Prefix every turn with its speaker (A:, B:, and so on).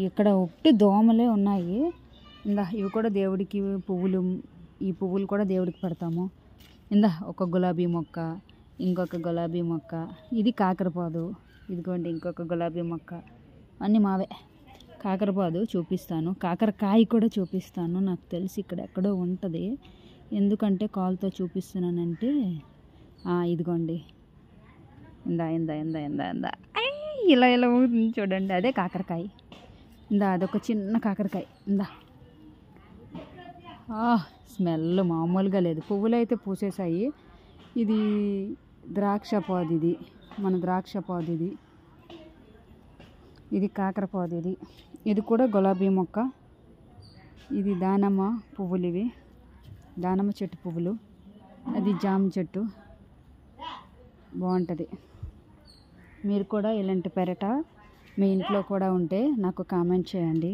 A: ఇక్కడ ఒట్టి దోమలే ఉన్నాయి. ఇందా ఇవి కూడా దేవుడికి పువ్వులు, ఈ పువ్వులు కూడా దేవుడికి పెడతాము. ఇందా ఒక గులాబీ మొక్క, ఇంకొక గులాబీ మొక్క, ఇది కాకరపాదు, ఇదిగోండి ఇంకొక గులాబీ మొక్క, అన్నీ మావే. కాకరపాదు చూపిస్తాను, కాకరకాయ కూడా చూపిస్తాను. నాకు తెలిసి ఇక్కడ ఎక్కడో ఉంటుంది, ఎందుకంటే కాల్తో చూపిస్తున్నానంటే ఇదిగోండి ఇందా ఇందా ఇందా ఇందా ఇందా ఇలా ఇలా ఊగుతుంది చూడండి, అదే కాకరకాయ. ఇందా అదొక చిన్న కాకరకాయ. ఇందా స్మెల్ మామూలుగా లేదు. పువ్వులు అయితే పూసేసాయి. ఇది ద్రాక్ష పాదు, ఇది మన ద్రాక్ష పాదు, ఇది కాకరపాదు, ఇది కూడా గులాబీ మొక్క. ఇది దానిమ్మ పువ్వులు, ఇవి దానిమ్మ చెట్టు పువ్వులు. అది జామ చెట్టు, బాగుంటుంది. మీరు కూడా ఇలాంటి పెరట మీ ఇంట్లో కూడా ఉంటే నాకు కామెంట్ చేయండి.